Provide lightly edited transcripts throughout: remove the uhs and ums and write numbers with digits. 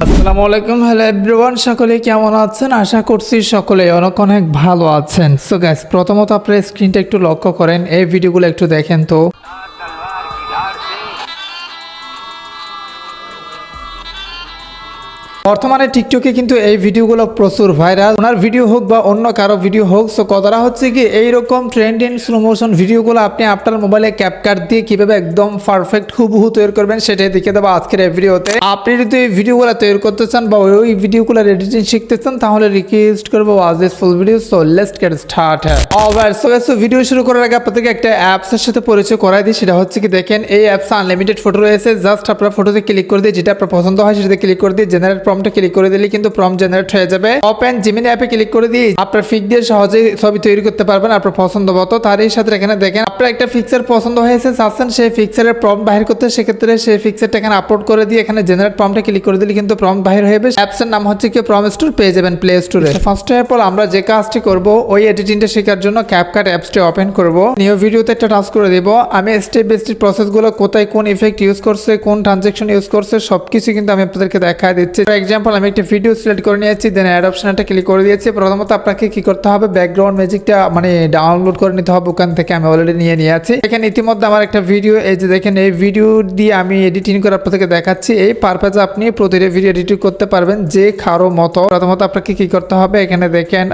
আসসালামু আলাইকুম, hello everyone, সকলে কেমন আছেন? আশা করছি সকলে অনেক অনেক ভালো আছেন। সো গাইস, প্রথমত আপনার স্ক্রিনটা একটু লক্ষ্য করেন, এই ভিডিওগুলো একটু দেখেন তো। বর্তমানে টিকটকে কিন্তু এই ভিডিওগুলো প্রচুর ভাইরাল। ওনার ভিডিও হোক বা অন্য কারো ভিডিও হোক, সো কথাটা হচ্ছে কি, এইরকম ট্রেন্ডিং স্লো মোশন ভিডিওগুলো আপনি আপনার মোবাইলে ক্যাপকাট দিয়ে কিভাবে একদম পারফেক্ট হুবহু তৈরি করবেন সেটাই দেখে দেবো আজকের এই ভিডিওতে। আপনি যদি এই ভিডিওগুলো তৈরি করতে চান বা ওই ভিডিওগুলো এডিটিং শিখতে চান, তাহলে রিকোয়েস্ট করবো watch this full video. So let's get start. Alright, so video শুরু করার আগে আপনাদেরকে একটা অ্যাপসের সাথে পরিচয় করাই দিই। সেটা হচ্ছে কি, দেখেন এই অ্যাপসে আনলিমিটেড ফটো রয়েছে। জাস্ট আপনার ফটোতে ক্লিক করে দিয়ে যেটা আপনার পছন্দ হয় সেটাতে ক্লিক করে দিয়ে জেনারেট প্রম্পটে ক্লিক করে দিলে কিন্তু প্রম্পট জেনারেট হয়ে যাবে। ওপেন জিমিনি অ্যাপে ক্লিক করে দিয়ে আপনার পিক দিয়ে সহজেই ছবি তৈরি করতে পারবেন আপনার পছন্দ মতো। তারই সাথে এখানে দেখেন আপনার একটা পিকচার পছন্দ হয়েছে, চাচ্ছেন সেই পিকচারের প্রম্পট বাহির করতে, সেক্ষেত্রে সেই পিকচারটা এখানে আপলোড করে দিয়ে এখানে জেনারেট প্রম্পটে ক্লিক করে দিলে কিন্তু প্রম্পট বাহির হয়ে যাবে। অ্যাপসের নাম হচ্ছে কি প্রম্পট স্টোর, পেয়ে যাবেন প্লে স্টোরে। ফার্স্ট অফ অল আমরা যে কাজটি করব, ওই এডিটিংটা শেখার জন্য ক্যাপকাট অ্যাপসটি ওপেন করব। নিউ ভিডিওতে একটা টাচ করে দেব। আমি স্টেপ বাই স্টেপ প্রসেসগুলো কোথায় কোন ইফেক্ট ইউজ করছে, কোন ট্রানজ্যাকশন ইউজ করছে সবকিছু কিন্তু আমি আপনাদেরকে দেখায় দিচ্ছি। ফর এক্সাম্পল, আমি একটা ভিডিও সিলেক্ট করে নিয়েছি, দেন অ্যাড অপশনটা ক্লিক করে দিয়েছি। প্রথমত আপনাকে কি করতে হবে, ব্যাকগ্রাউন্ড ম্যাজিকটা মানে ডাউনলোড করে নিতে হবে ওখান থেকে। আমি অলরেডি নিয়ে আছি। এখানে ইতিমধ্যে আমার একটা ভিডিও, এই যে দেখেন, এই ভিডিও দিয়ে আমি এডিটিং করে আপনাদেরকে দেখাচ্ছি। এই পারপাসে আপনি প্রতিটা ভিডিও এডিটিং করতে পারবেন যে কারো মতো। প্রথমত আপনাকে কি করতে হবে, এখানে দেখেন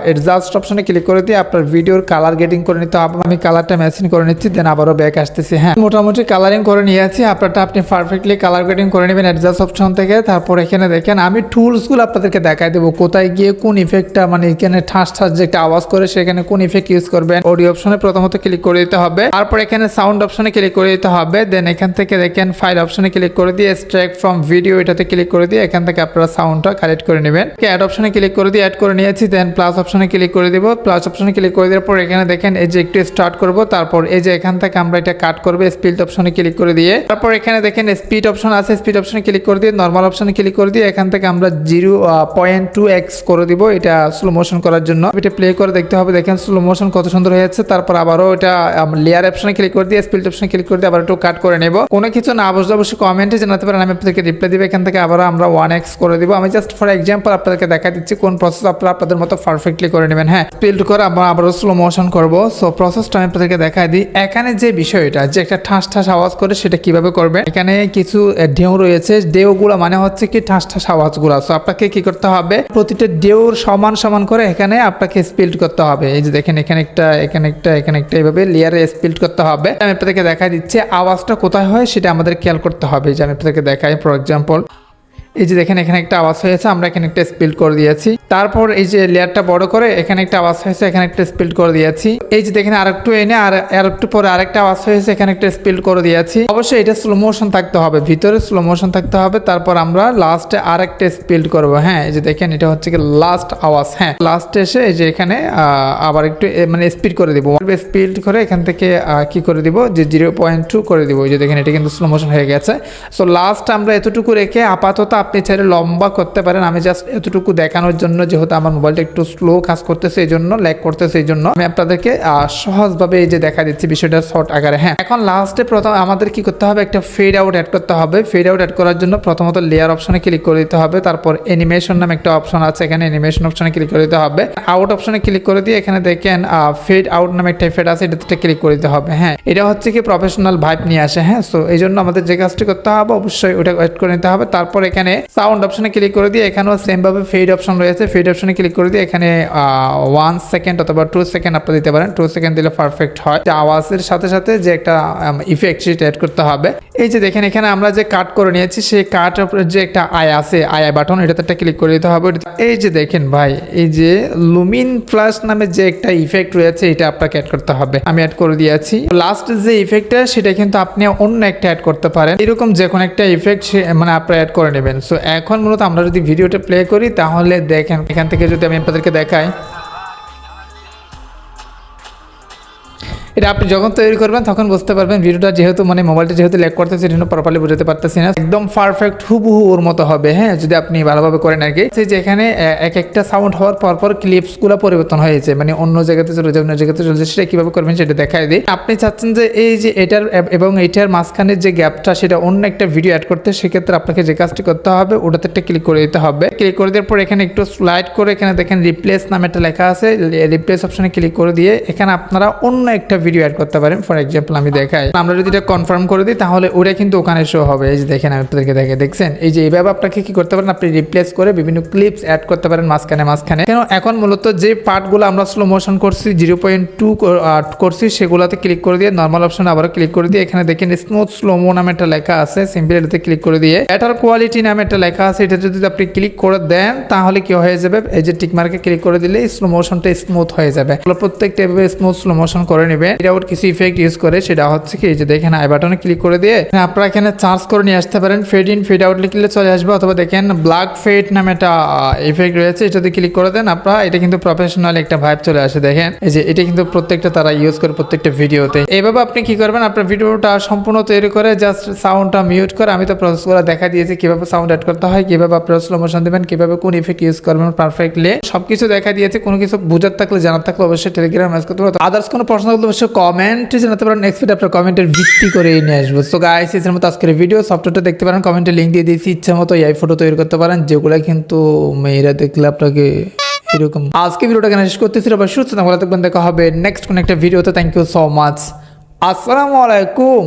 অ্যাডজাস্ট অপশনে ক্লিক করে দিয়ে আপনার ভিডিওর কালার গ্রেডিং করে নিতে হবে। আমি কালারটা ম্যাচিং করে নিচ্ছি, দেন আবারও ব্যাক আসতেছি। হ্যাঁ, মোটামুটি কালারিং করে নিয়েছি। আপনারটা আপনি পারফেক্টলি কালার গ্রেডিং করে নেবেন অ্যাডজাস্ট অপশন থেকে। তারপর এখানে দেখেন আমি টুলসগুলো আপনাদেরকে দেখাই দেবো, কোথায় গিয়ে কোন ইফেক্টটা, মানে এখানে ঠাস ঠাস যে একটা আওয়াজ করে সেখানে কোন ইফেক্ট ইউজ করবেন। অডিও অপশনে প্রথমত ক্লিক করে দিতে হবে। তারপর এখানে সাউন্ড অপশনে ক্লিক করে দিতে হবে। দেন এখান থেকে দেখেন ফাইল অপশনে ক্লিক করে দিয়ে এক্সট্রাক্ট ফ্রম ভিডিও এটাতে ক্লিক করে দিয়ে এখান থেকে আপনারা সাউন্ডটা কালেক্ট করে নেবেন। অ্যাড অপশনে ক্লিক করে দিয়ে অ্যাড করে নিয়েছি। দেন প্লাস অপশনে ক্লিক করে দিব। প্লাস অপশনে ক্লিক করে দেওয়ার পর এখানে দেখেন এই যে একটু স্টার্ট করব। তারপর এই যে এখান থেকে আমরা এটা কাট করবো, স্পিড অপশনে ক্লিক করে দিয়ে। তারপর এখানে দেখেন স্পিড অপশন আছে, স্পিড অপশনে ক্লিক করে দিয়ে নর্মাল অপশনে ক্লিক করে দিয়ে এখান থেকে আমরা 0.2x করে দিব এটা স্লো মোশন করার জন্য। এটা প্লে করে দেখতে হবে। দেখেন স্লো মোশন কত সুন্দর হয়েছে। তারপর আবারও এটা লেয়ার অপশনে ক্লিক করে দিয়ে স্পিড অপশনে ক্লিক করে দিয়ে আবার একটু কাট করে নেব। কোনো কিছু না বুঝলে অবশ্যই কমেন্টে জানাতে পারেন, আমি আপনাদেরকে রিপ্লাই দিব। এখান থেকে আবার আমরা 1x করে দিব। আমি জাস্ট ফর এক্সাম্পল আপনাদেরকে দেখা দিচ্ছি কোন প্রসেস আপনারা আপনাদের মতো পারফেক্টলি করে নেবেন। হ্যাঁ, স্পিড করে আমরা আবারও স্লো মোশন করব। সো প্রসেসটা আমি আপনাদেরকে দেখাই দিই। এখানে যে বিষয়টা, যে একটা ঠাস ঠাস আওয়াজ করে সেটা কিভাবে করবেন, এখানে কিছু ঢেউ রয়েছে। ঢেউগুলো মানে হচ্ছে কি ঠাস ঠাস আওয়াজগুলো। সো আপনাকে কি করতে হবে, প্রতিটা ঢেউর সমান সমান করে এখানে আপনাকে স্পিল্ড করতে হবে। এই যে দেখেন এখানে একটা, এখানে একটা, এখানে একটা, এইভাবে লেয়ারে স্পিল্ড করতে হবে। আমি আপনাদেরকে দেখাই দিচ্ছি আওয়াজটা কোথায় হয় সেটা আমাদের খেয়াল করতে হবে। যে আমি আপনাদেরকে দেখাই, ফর এক্সাম্পল এই যে দেখেন এখানে একটা আওয়াজ হয়েছে, আমরা এখানে একটা স্পিল্ড করে দিয়েছি। তারপর এই যে লেয়ারটা বড় করে এখানে একটা আওয়াজ হয়েছে, এখানে একটা স্পিল্ড করে দিয়েছি। এই যে দেখেন আরেকটু এনে আরেকটু পরে আরেকটা আওয়াজ হয়েছে, এখানে একটা স্পিল্ড করে দিয়েছি। অবশ্যই এটা স্লো মোশন থাকতে হবে, ভিতরে স্লো মোশন থাকতে হবে। তারপর আমরা লাস্টে আরেকটা স্পিল্ড করব। হ্যাঁ, এই যে দেখেন এটা হচ্ছে কি লাস্ট আওয়াজ। হ্যাঁ, লাস্টে এসে এই যে এখানে আবার একটু মানে স্পিড করে দিব। স্পিল্ড করে এখান থেকে কি করে দিব, যে 0.2 করে দিব। এই যে দেখেন এটা কিন্তু স্লো মোশন হয়ে গেছে। সো লাস্ট আমরা এতটুকু রেখে আপাতত আপনি চাইলে লম্বা করতে পারেন। আমি জাস্ট এতটুকু দেখানোর জন্য, যেহেতু আমার মোবাইলটা একটু স্লো কাজ করতেছে এই জন্য, ল্যাগ করতেছে এই জন্য আমি আপনাদেরকে সহজভাবে এই যে দেখা দিচ্ছি বিষয়টা শর্ট আকারে। হ্যাঁ, এখন লাস্টে প্রথম আমাদের কি করতে হবে, একটা ফেড আউট অ্যাড করতে হবে। ফেড আউট অ্যাড করার জন্য প্রথমত লেয়ার অপশনে ক্লিক করে দিতে হবে। তারপর অ্যানিমেশন নামে একটা অপশন আছে, এখানে অ্যানিমেশন অপশনে ক্লিক করে দিতে হবে। আউট অপশনে ক্লিক করে দিয়ে এখানে দেখেন ফেড আউট নামে একটা ফেড আছে, এটাতে ক্লিক করে দিতে হবে। হ্যাঁ, এটা হচ্ছে কি প্রফেশনাল ভাইব নিয়ে আসে। হ্যাঁ, সো এই জন্য আমাদের যে কাজটি করতে হবে অবশ্যই ওটা অ্যাড করে নিতে হবে। তারপর এখানে সাউন্ড অপশনে ক্লিক করে দিয়ে এখানেও সেম ভাবে ফেড অপশন রয়েছে, ফেড অপশনে ক্লিক করে দিয়ে এখানে 1 সেকেন্ড অথবা 2 সেকেন্ড আপনি দিতে পারেন। 2 সেকেন্ড দিলে পারফেক্ট হয়। আওয়াজের সাথে সাথে যে একটা ইফেক্ট সেটা অ্যাড করতে হবে। এই যে দেখেন এখানে আমরা যে কাট করে নিয়েছি, সেই কাট যে একটা আই আছে, আই বাটন, এটাতে একটা ক্লিক করে দিতে হবে। এই যে দেখেন ভাই, এই যে লুমিন ফ্ল্যাশ নামে যে একটা ইফেক্ট রয়েছে, এটা আপনাকে অ্যাড করতে হবে। আমি অ্যাড করে দিয়েছি। লাস্ট যে ইফেক্টটা সেটা কিন্তু আপনি অন্য একটা অ্যাড করতে পারেন। এরকম যে কোনো একটা ইফেক্ট মানে আপনি অ্যাড করে নেবেন। সো এখন মূলত আমরা যদি ভিডিওটা প্লে করি তাহলে দেখেন এখান থেকে যদি আমি আপনাদেরকে দেখাই, এটা আপনি যখন তৈরি করবেন তখন বুঝতে পারবেন ভিডিওটা যেহেতু মানে মোবাইলটা যেহেতু ল্যাগ করতেছে সেজন্য প্রপারলি বুঝাতে পারতেছি না, একদম পারফেক্ট হুবহু ওর মতো হবে। হ্যাঁ, যদি আপনি ভালোভাবে করেন আর কি। যেখানে এক একটা সাউন্ড হওয়ার পর ক্লিপসগুলো পরিবর্তন হয়েছে, মানে অন্য জায়গাতে চলে যায়, অন্য জায়গাতে চলে যায়, সেটা কিভাবে করবেন সেটা দেখাই দিই। আপনি চাচ্ছেন যে এই যে এটার এবং এটার মাঝখানের যে গ্যাপটা সেটা অন্য একটা ভিডিও অ্যাড করতে, সেক্ষেত্রে আপনাকে যে কাজটি করতে হবে ওটাতে একটা ক্লিক করে দিতে হবে। ক্লিক করে দেওয়ার পর এখানে একটু স্লাইড করে এখানে দেখেন রিপ্লেস নামে একটা লেখা আছে, রিপ্লেস অপশনে ক্লিক করে দিয়ে এখানে আপনারা অন্য একটা ভিডিও অ্যাড করতে পারেন। ফর এক্সাম্পল আমি দেখাই, আমরা যদি এটা কনফার্ম করে দিই তাহলে ওটা কিন্তু ওখানে শো হবে। এই যে দেখেন আমি আপনাদেরকে দেখছেন, এই যে এইভাবে আপনাকে কি করতে পারেন, আপনি রিপ্লেস করে বিভিন্ন ক্লিপস অ্যাড করতে পারেন মাঝখানে। কেন এখন মূলত যে পার্টগুলো আমরা স্লো মোশন করছি 0.2 করছি সেগুলোতে ক্লিক করে দিয়ে নর্মাল অপশনে আবার ক্লিক করে দিয়ে এখানে দেখেন স্মুথ স্লোমো নামে একটা লেখা আছে, সিম্পলি এটাতে ক্লিক করে দিয়ে এটার কোয়ালিটি নামে একটা লেখা আছে, এটা যদি আপনি ক্লিক করে দেন তাহলে কি হয়ে যাবে, এই যে টিক মার্কে ক্লিক করে দিলে স্লো মোশনটা স্মুথ হয়ে যাবে। প্রত্যেকটা এভাবে স্মুথ স্লো মোশন করে নেবেন। এটা ওর কিছু ইফেক্ট ইউজ করে, সেটা হচ্ছে কি, এই যে দেখেন আই বাটনে ক্লিক করে দিয়ে আপনারা এখানে চার্জ করে নিয়ে আসতে পারেন। ফেড ইন ফেড আউট লিখলে চলে আসবে, অথবা দেখেন ব্ল্যাক ফেড নামে একটা ইফেক্ট রয়েছে, এটাতে ক্লিক করে দেন আপনারা, এটা কিন্তু প্রফেশনাল একটা ভাইব চলে আসে। দেখেন এই যে এটা কিন্তু প্রত্যেকটা তারা ইউজ করে প্রত্যেকটা ভিডিওতে। এইভাবে আপনি কি করবেন, আপনার ভিডিওটা সম্পূর্ণ তৈরি করে জাস্ট সাউন্ডটা মিউট করে, আমি তো প্রসেসগুলো দেখা দিয়েছি কিভাবে সাউন্ড অ্যাড করতে হয়, কিভাবে আপনারা স্লো মোশন দেবেন, কিভাবে কোন ইফেক্ট ইউজ করবেন পারফেক্টলি সবকিছু দেখা দিয়েছি। কোনো কিছু বুঝার থাকলে জানার থাকলে অবশ্যই টেলিগ্রাম মেসেজ করতে পারো। আদার্স কোনো প্রশ্ন থাকলে অবশ্যই কমেন্টে জানাতে পারেন, নেক্সট ভিডিও আপনার কমেন্টের ভিত্তি করে নিয়ে আসবো। সো গাইস, এর মতো আজকের ভিডিও সফটওয়্যারটা দেখতে পারেন, কমেন্টে লিঙ্ক দিয়ে দিয়েছি, ইচ্ছা মতো এই ফটো তৈরি করতে পারেন, যেগুলো কিন্তু মেয়েরা দেখলে আপনাকে এরকম। আজকে ভিডিওটা কেন শেষ করতেছি, আবার সুস্থ থাকবেন, দেখা হবে নেক্সট কোন একটা ভিডিওতে। থ্যাংক ইউ সো মাচ, আসসালামু আলাইকুম।